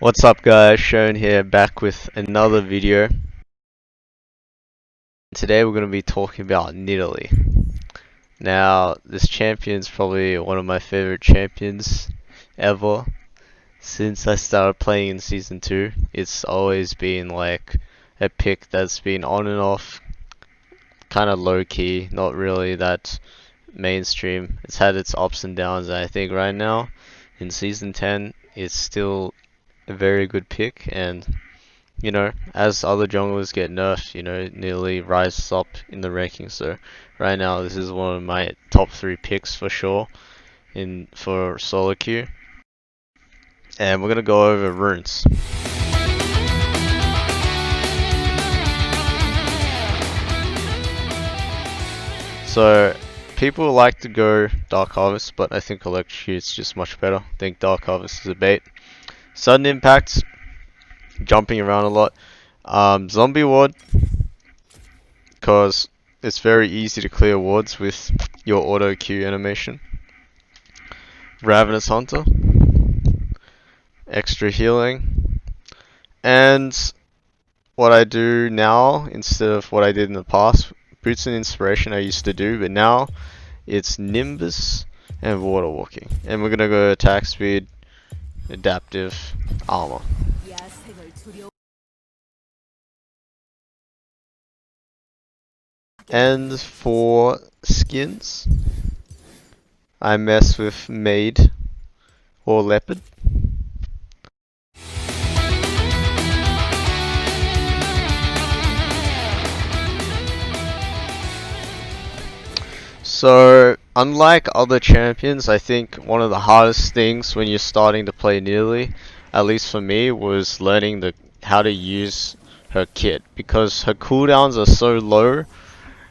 What's up guys, Shone here, back with another video. Today we're going to be talking about NIDALEE. Now, this champion's probably one of my favorite champions ever. Since I started playing in Season 2, it's always been like a pick that's been on and off, kind of low-key, not really that mainstream. It's had its ups and downs, and I think right now, in Season 10, it's still a very good pick, and you know, as other junglers get nerfed, you know, NIDALEE rises up in the rankings. So right now, this is one of my top 3 picks for sure for solo queue. And we're gonna go over runes. So people like to go Dark Harvest, but I think Electrocute's just much better. I think Dark Harvest is a bait. Sudden impact, jumping around a lot. Zombie ward, because it's very easy to clear wards with your auto Q animation. Ravenous Hunter, extra healing, and what I do now instead of what I did in the past, Boots and Inspiration I used to do, but now it's Nimbus and Water Walking. And we're gonna go attack speed, adaptive, armor. And for skins, I mess with Maid or Leopard. So, unlike other champions, I think one of the hardest things when you're starting to play NIDALEE, at least for me, was learning how to use her kit, because her cooldowns are so low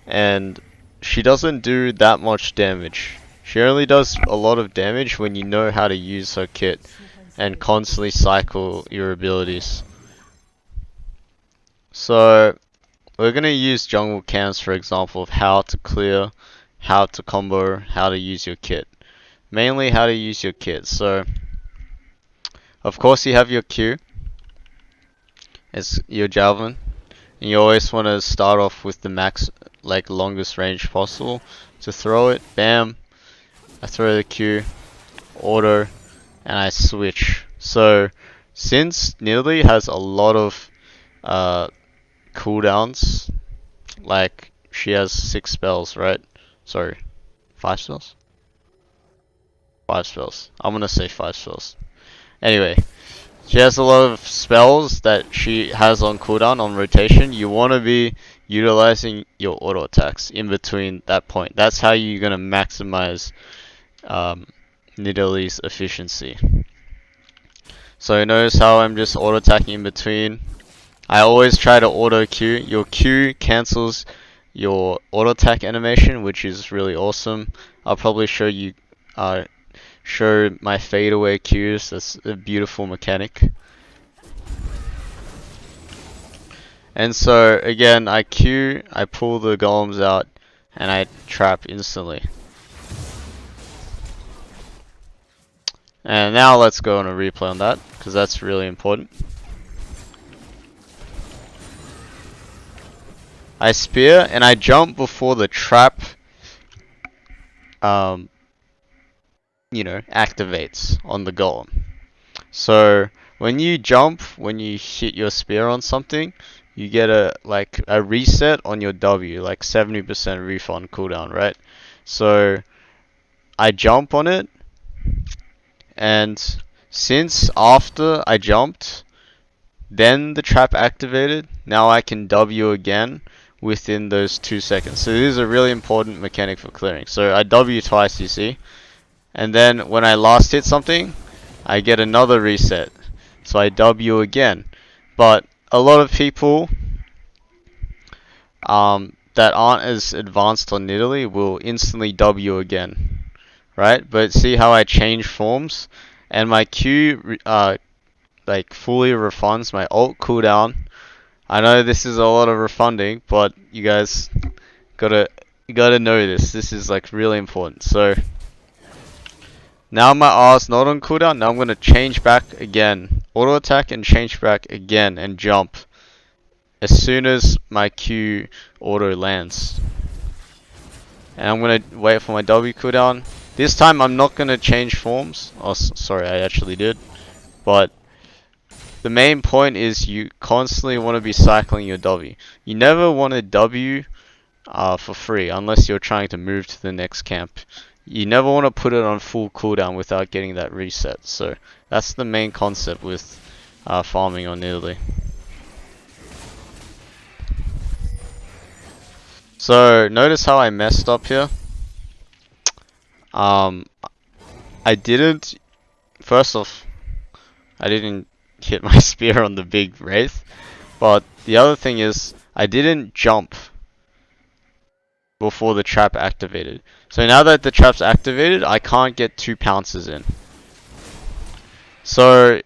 and she doesn't do that much damage. She only does a lot of damage when you know how to use her kit and constantly cycle your abilities. So we're going to use jungle cams for example of how to clear, how to combo, how to use your kit. Mainly how to use your kit. So of course you have your Q, it's your javelin, and you always want to start off with the max, like longest range possible to throw it. Bam, I throw the Q, auto, and I switch. So since NIDALEE has a lot of cooldowns, like she has 6 spells, right? Sorry, 5 spells? 5 spells. I'm gonna say 5 spells. Anyway, she has a lot of spells that she has on cooldown, on rotation. You want to be utilizing your auto attacks in between that point. That's how you're going to maximize NIDALEE's efficiency. So notice how I'm just auto attacking in between. I always try to auto Q. Your Q cancels your auto attack animation, which is really awesome. I'll probably show you show my fadeaway Qs. That's a beautiful mechanic. And so again, I Q, I pull the golems out, and I trap instantly. And now let's go on a replay on that, because that's really important. I spear and I jump before the trap you know, activates on the golem. So when you jump, when you hit your spear on something, you get a reset on your W, like 70% refund cooldown, right? So I jump on it, and since after I jumped, then the trap activated, now I can W again within those 2 seconds. So this is a really important mechanic for clearing. So I W twice, you see, and then when I last hit something, I get another reset. So I W again. But a lot of people that aren't as advanced on NIDALEE will instantly W again, right? But see how I change forms, and my Q like fully refunds my ult cooldown. I know this is a lot of refunding, but you guys gotta know this. This is like really important. So now my R's not on cooldown. Now I'm gonna change back again, auto attack and change back again and jump as soon as my Q auto lands. And I'm gonna wait for my W cooldown. This time I'm not gonna change forms. Oh, sorry, I actually did. But the main point is you constantly want to be cycling your W. You never want a W for free unless you're trying to move to the next camp. You never want to put it on full cooldown without getting that reset. So that's the main concept with farming on Nidalee. So notice how I messed up here. I didn't. First off, I didn't hit my spear on the big wraith. But the other thing is, I didn't jump before the trap activated. So now that the trap's activated, I can't get 2 pounces in. So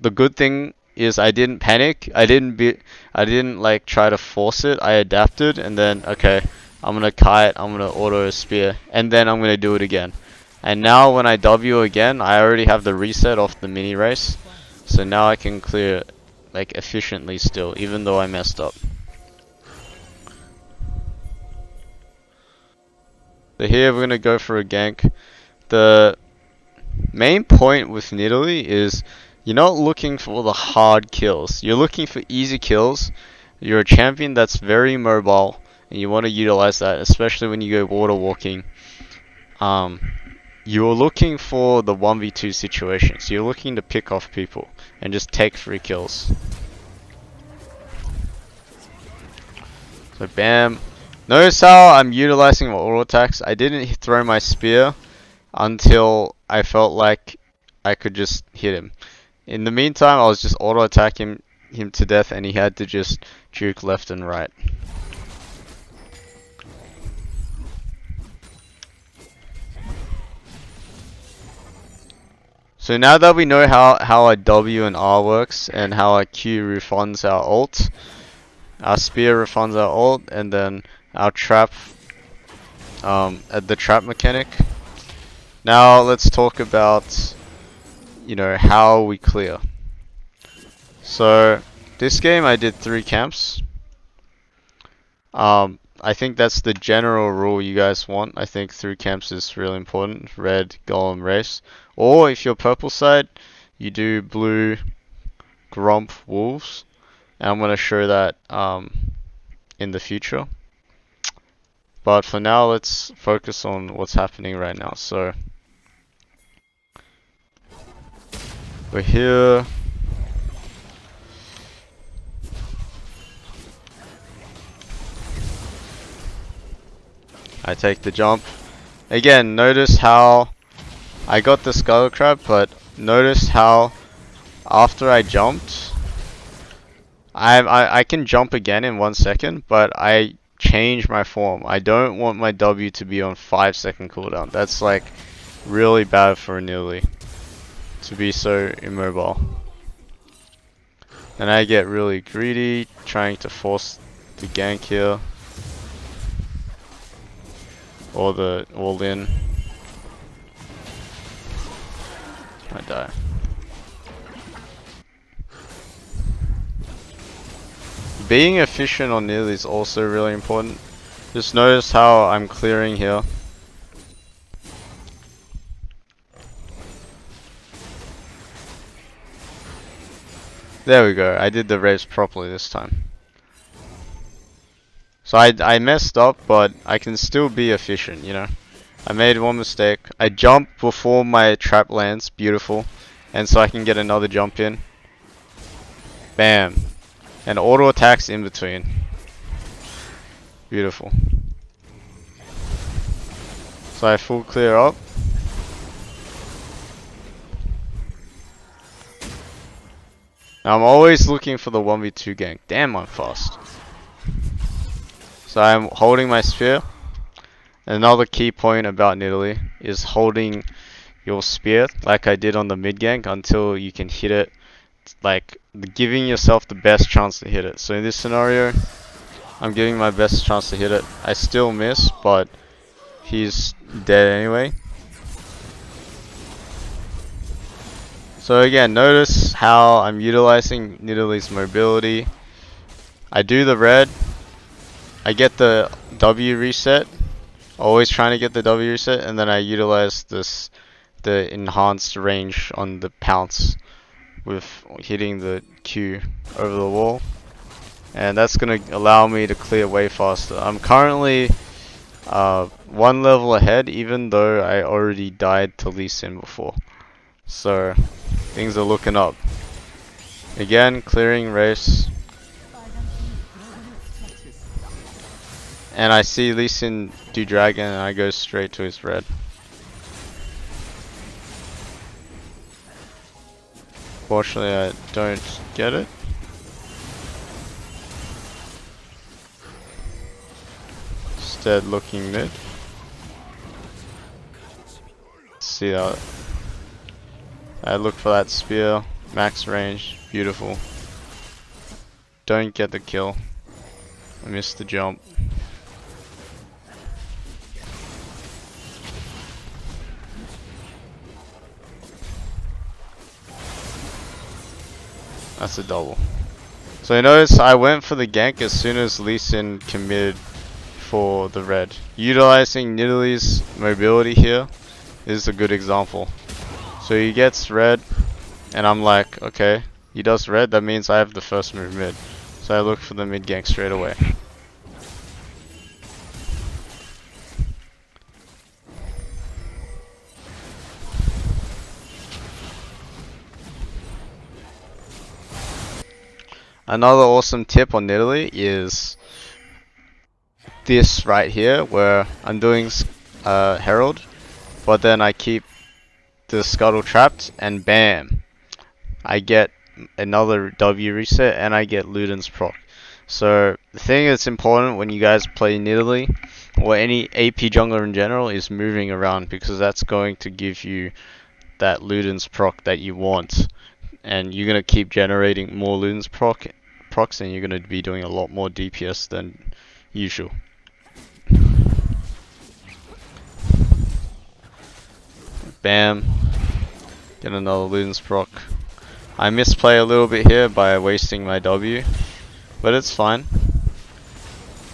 the good thing is I didn't panic. I didn't like try to force it. I adapted and then okay, I'm gonna kite, I'm gonna auto a spear, and then I'm gonna do it again. And now when I W again, I already have the reset off the mini race. So now I can clear like efficiently still, even though I messed up. So here we're gonna go for a gank. The main point with Nidalee is you're not looking for the hard kills. You're looking for easy kills. You're a champion that's very mobile, and you want to utilize that, especially when you go water walking. You're looking for the 1v2 situations. You're looking to pick off people and just take free kills. So bam. Notice how I'm utilizing my auto attacks. I didn't throw my spear until I felt like I could just hit him. In the meantime, I was just auto attacking him to death, and he had to just juke left and right. So now that we know how our W and R works and how our Q refunds our ult, our spear refunds our ult, and then our trap, at the trap mechanic. Now let's talk about, you know, how we clear. So this game I did 3 camps. I think that's the general rule you guys want. I think 3 camps is really important. Red, golem, race. Or if you're purple side, you do blue, gromp, wolves. And I'm going to show that in the future. But for now, let's focus on what's happening right now. So we're here. I take the jump. Again, notice how I got the skull crab, but notice how after I jumped, I can jump again in 1 second, but I change my form. I don't want my W to be on 5-second cooldown. That's like really bad for a Nidalee to be so immobile. And I get really greedy, trying to force the gank here. Or the all-in. I die. Being efficient on Nidalee is also really important. Just notice how I'm clearing here. There we go. I did the race properly this time. So I messed up, but I can still be efficient, you know. I made 1 mistake. I jumped before my trap lands. Beautiful. And so I can get another jump in. Bam. And auto attacks in between. Beautiful. So I full clear up. Now I'm always looking for the 1v2 gank. Damn, I'm fast. So I'm holding my spear. Another key point about Nidalee is holding your spear like I did on the mid gank until you can hit it, like giving yourself the best chance to hit it. So in this scenario, I'm giving my best chance to hit it. I still miss, but he's dead anyway. So again, notice how I'm utilizing NIDALEE's mobility. I do the red, I get the W reset, always trying to get the W reset, and then I utilize the enhanced range on the pounce with hitting the Q over the wall. And that's going to allow me to clear way faster. I'm currently one level ahead, even though I already died to Lee Sin before. So things are looking up. Again, clearing race. And I see Lee Sin do dragon and I go straight to his red. Fortunately I don't get it. Instead looking mid. See that. I look for that spear, max range, beautiful. Don't get the kill. I missed the jump. That's a double. So you notice I went for the gank as soon as Lee Sin committed for the red. Utilizing NIDALEE's mobility here is a good example. So he gets red, and I'm like, okay, he does red, that means I have the first move mid. So I look for the mid gank straight away. Another awesome tip on NIDALEE is this right here, where I'm doing Herald, but then I keep the scuttle trapped, and bam, I get another W reset and I get Luden's proc. So the thing that's important when you guys play NIDALEE or any AP jungler in general is moving around, because that's going to give you that Luden's proc that you want, and you're gonna keep generating more Luden's procs, and you're gonna be doing a lot more DPS than usual. Bam. Get another Luden's proc. I misplay a little bit here by wasting my W, but it's fine.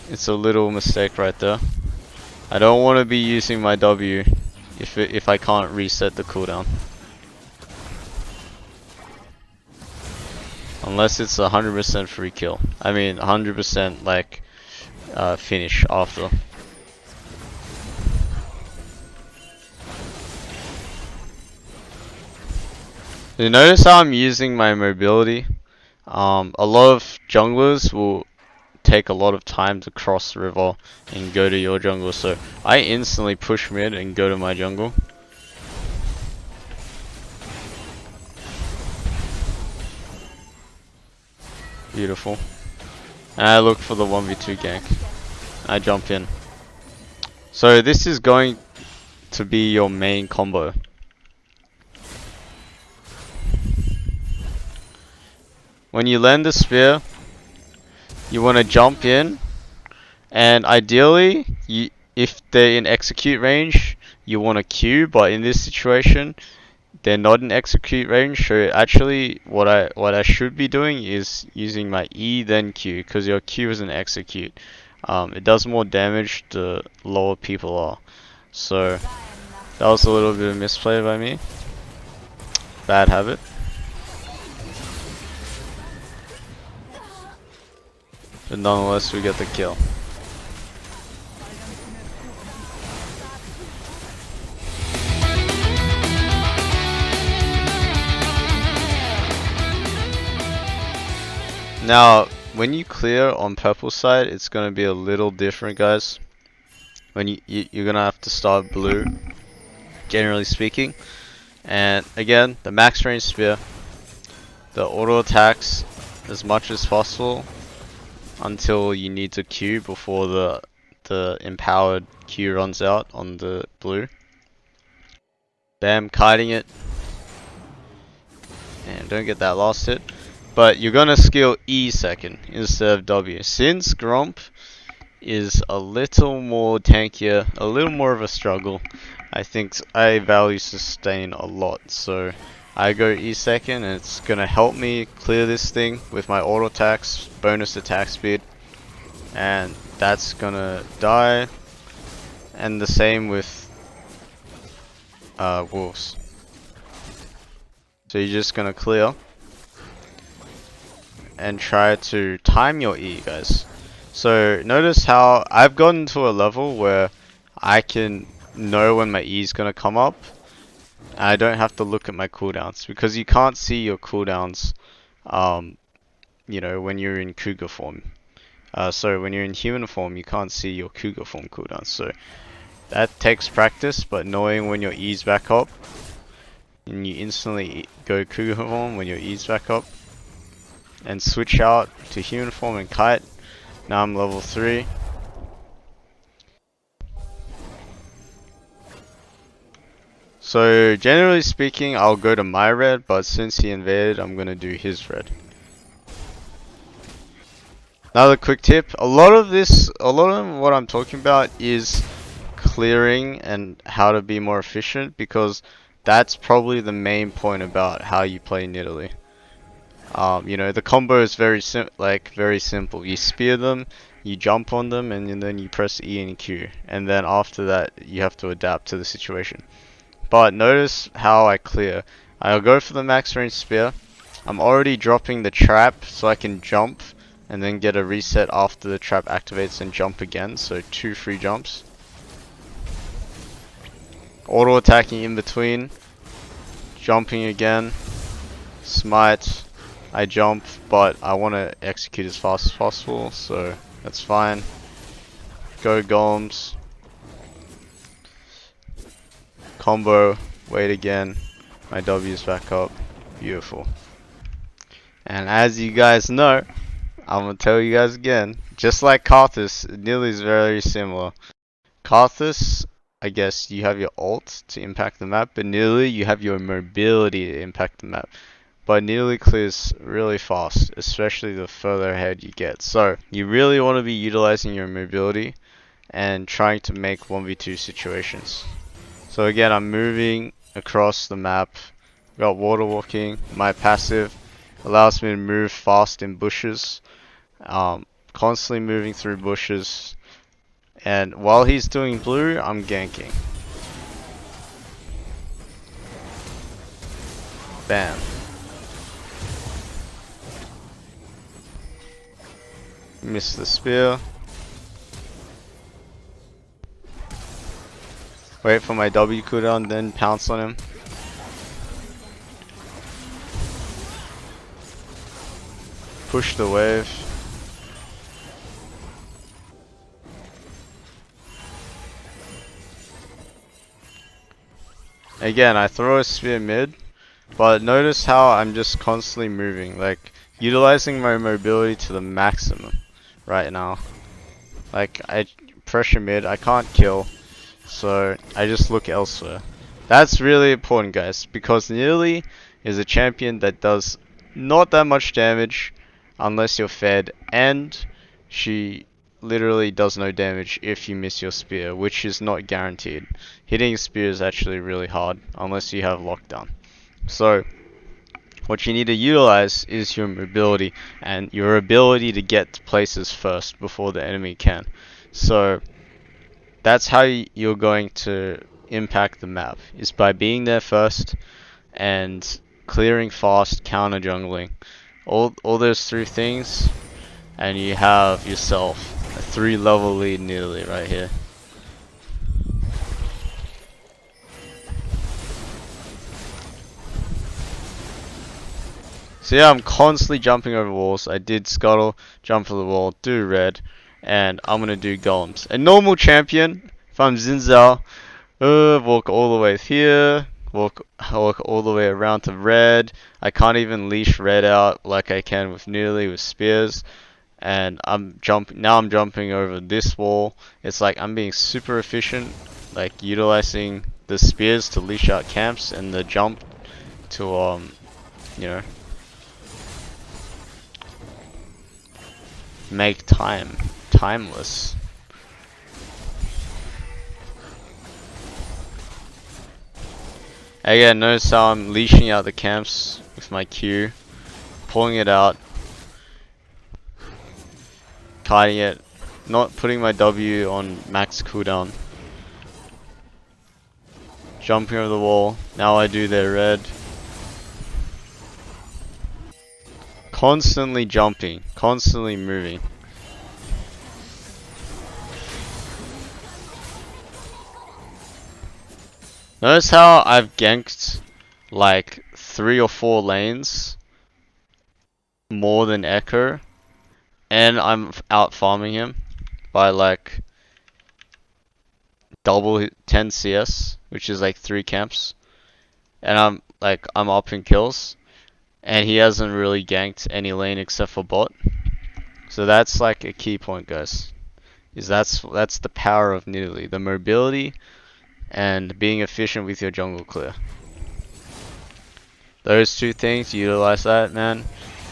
It's a little mistake right there. I don't want to be using my W if I can't reset the cooldown. Unless it's 100% free kill. I mean 100% like finish after. You notice how I'm using my mobility? A lot of junglers will take a lot of time to cross the river and go to your jungle, so I instantly push mid and go to my jungle. Beautiful. And I look for the 1v2 gank. I jump in. So this is going to be your main combo. When you land the spear, you want to jump in, and ideally, if they're in execute range, you want to Q, but in this situation, they're not in execute range, so actually what I should be doing is using my E then Q, because your Q is an execute. It does more damage the lower people are. So that was a little bit of misplay by me. Bad habit. But nonetheless, we get the kill. Now, when you clear on purple side, it's gonna be a little different, guys. When you're gonna have to start blue, generally speaking. And again, the max range spear, the auto attacks as much as possible until you need to Q before the empowered Q runs out on the blue. Bam, kiting it. And don't get that last hit. But you're gonna skill E second instead of W. Since Gromp is a little more tankier, a little more of a struggle, I think I value sustain a lot. So I go E second, and it's gonna help me clear this thing with my auto attacks, bonus attack speed, and that's gonna die. And the same with wolves. So you're just gonna clear and try to time your E, guys. So notice how I've gotten to a level where I can know when my E is gonna come up. I don't have to look at my cooldowns because you can't see your cooldowns, you know, when you're in Cougar form. So when you're in human form, you can't see your Cougar form cooldowns. So that takes practice, but knowing when your E's back up, and you instantly go Cougar form when your E's back up, and switch out to human form and kite. Now I'm level 3. So generally speaking, I'll go to my red, but since he invaded, I'm gonna do his red. Another quick tip, a lot of what I'm talking about is clearing and how to be more efficient, because that's probably the main point about how you play NIDALEE. You know, the combo is very simple. You spear them, you jump on them, and then you press E and Q. And then after that, you have to adapt to the situation. But notice how I clear. I'll go for the max range spear. I'm already dropping the trap so I can jump and then get a reset after the trap activates and jump again. So 2 free jumps. Auto attacking in between. Jumping again. Smite. I jump, but I want to execute as fast as possible, so that's fine. Go golems. Combo. Wait again. My W is back up. Beautiful. And as you guys know, I'm going to tell you guys again, just like Karthus, NIDALEE is very similar. Karthus, I guess you have your ult to impact the map, but NIDALEE you have your mobility to impact the map. But NIDALEE clears really fast, especially the further ahead you get. So you really want to be utilizing your mobility and trying to make 1v2 situations. So again, I'm moving across the map. Got water walking. My passive allows me to move fast in bushes. Constantly moving through bushes. And while he's doing blue, I'm ganking. Bam. Miss the spear. Wait for my W cooldown, then pounce on him. Push the wave. Again, I throw a spear mid, but notice how I'm just constantly moving, like utilizing my mobility to the maximum right now. Like I pressure mid, I can't kill, so I just look elsewhere. That's really important, guys, because NIDALEE is a champion that does not that much damage unless you're fed, and she literally does no damage if you miss your spear, which is not guaranteed. Hitting a spear is actually really hard unless you have lockdown. So what you need to utilize is your mobility and your ability to get to places first before the enemy can. So that's how you're going to impact the map, is by being there first and clearing fast, counter jungling. All those 3 things, and you have yourself a 3-level lead NIDALEE right here. So yeah, I'm constantly jumping over walls. I did scuttle, jump for the wall, do red, and I'm gonna do golems. A normal champion, if I'm Xin Zhao, walk all the way here, walk all the way around to red. I can't even leash red out like I can with NIDALEE with spears. And I'm jumping over this wall. It's like I'm being super efficient, like utilizing the spears to leash out camps and the jump to you know, make timeless. Again, notice how I'm leashing out the camps with my Q, pulling it out, kiting it, not putting my W on max cooldown, jumping over the wall. Now I do their red. Constantly jumping, constantly moving. Notice how I've ganked like 3 or 4 lanes more than Echo, and I'm out farming him by like double 10 CS, which is like 3 camps, and I'm up in kills, and he hasn't really ganked any lane except for bot. So that's like a key point, guys. That's the power of NIDALEE, the mobility and being efficient with your jungle clear. Those 2 things, you utilize that, man,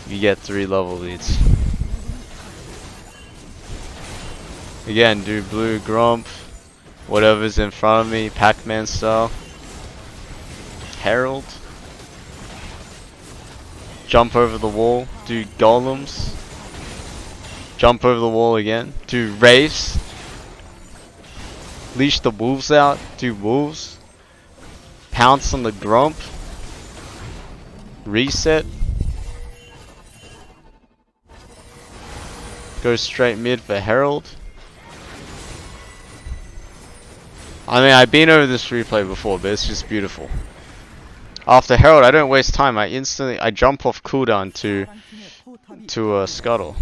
you get 3 level leads. Again, do blue grump, whatever's in front of me, Pac-Man style. Herald. Jump over the wall, do golems. Jump over the wall again, do wraiths. Leash the wolves out, do wolves. Pounce on the grump. Reset. Go straight mid for Herald. I mean, I've been over this replay before, but it's just beautiful. After Herald, I don't waste time. I jump off cooldown to scuttle.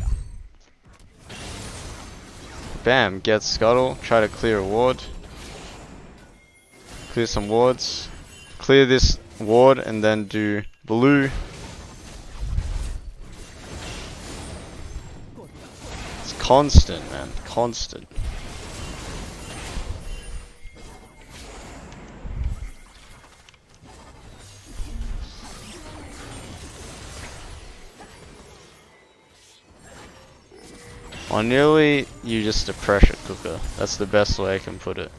Bam, get scuttle. Try to clear a ward. Clear some wards. Clear this ward and then do blue. It's constant, man. Constant. On NIDALEE, you're just a pressure cooker. That's the best way I can put it.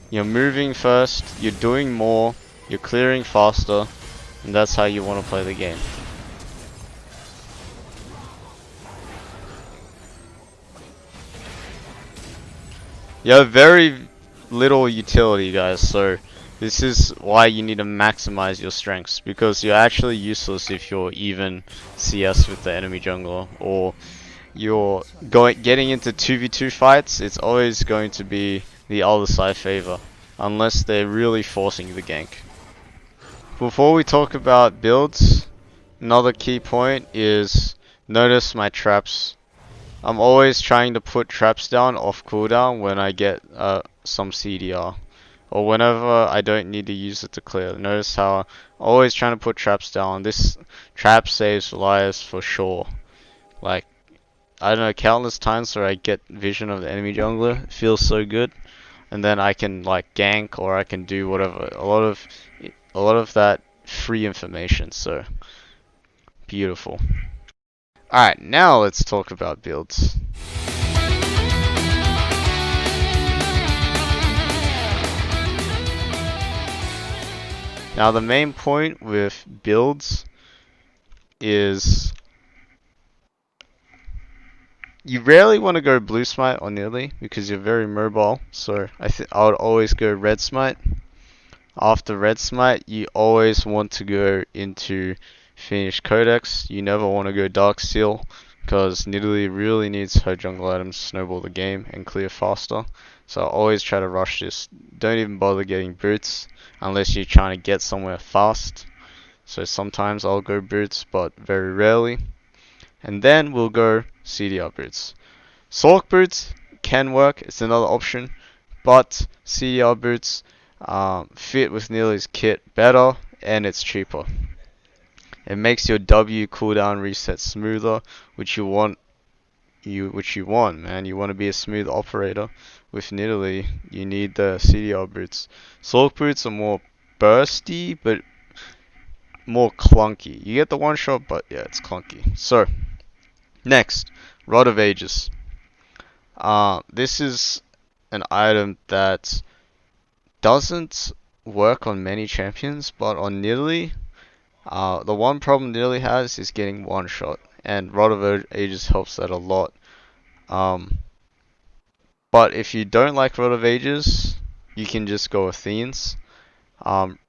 You're moving first, you're doing more, you're clearing faster, and that's how you want to play the game. You have very little utility, guys, so this is why you need to maximize your strengths, because you're actually useless if you're even CS with the enemy jungler, or you're getting into 2v2 fights. It's always going to be the other side favor, unless they're really forcing the gank. Before we talk about builds, another key point is notice my traps. I'm always trying to put traps down off cooldown when I get some CDR, or whenever I don't need to use it to clear. Notice how I'm always trying to put traps down. This trap saves lives for sure. Like, I don't know, countless times where I get vision of the enemy jungler, it feels so good, and then I can like gank or I can do whatever. A lot of that free information, so beautiful. Alright, now let's talk about builds. Now the main point with builds is you rarely want to go blue smite on NIDALEE because you're very mobile, so I would always go red smite. After red smite, you always want to go into finished codex. You never want to go dark seal because NIDALEE really needs her jungle items to snowball the game and clear faster. So I always try to rush this. Don't even bother getting boots unless you're trying to get somewhere fast. So sometimes I'll go boots, but very rarely. And then we'll go CDR boots. Sork boots can work, it's another option, but CDR boots fit with NIDALEE's kit better and it's cheaper. It makes your W cooldown reset smoother, which you want, man. You want to be a smooth operator with NIDALEE. You need the CDR boots. Sork boots are more bursty, but more clunky. You get the one shot, but yeah, it's clunky. So, next, Rod of Ages. This is an item that doesn't work on many champions, but on Nidalee, the one problem Nidalee has is getting one shot, and Rod of Ages helps that a lot. Um, but if you don't like Rod of Ages, you can just go Athenes.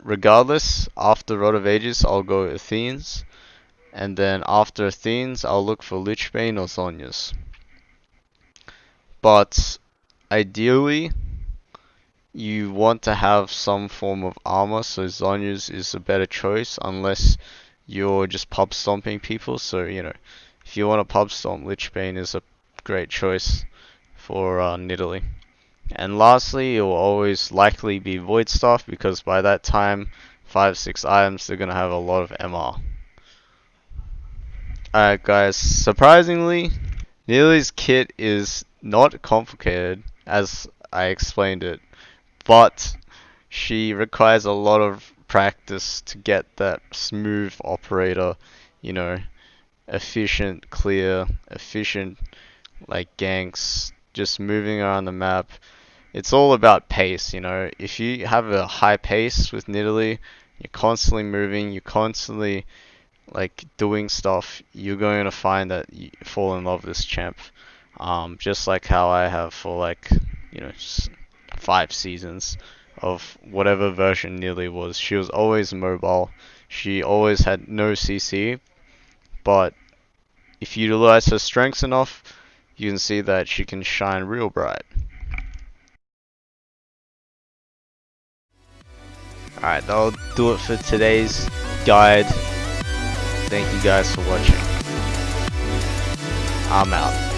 Regardless, after Rod of Ages, I'll go Athenes, and then after Athenes, I'll look for Lichbane or Zhonya's. But ideally, you want to have some form of armor, so Zhonya's is a better choice unless you're just pub stomping people. So, you know, if you want to pub stomp, Lichbane is a great choice for Nidalee. And lastly, it will always likely be Void Staff because by that time, 5-6 items, they're going to have a lot of MR. Alright guys, surprisingly, Nidalee's kit is not complicated as I explained it, but she requires a lot of practice to get that smooth operator, you know, efficient, clear, efficient, like ganks, just moving around the map. It's all about pace, you know. If you have a high pace with Nidalee, you're constantly moving, you're constantly like doing stuff, you're going to find that you fall in love with this champ. Just like how I have for like, you know, 5 seasons of whatever version Nidalee was. She was always mobile. She always had no CC, but if you utilize her strengths enough, you can see that she can shine real bright. Alright, that'll do it for today's guide. Thank you guys for watching. I'm out.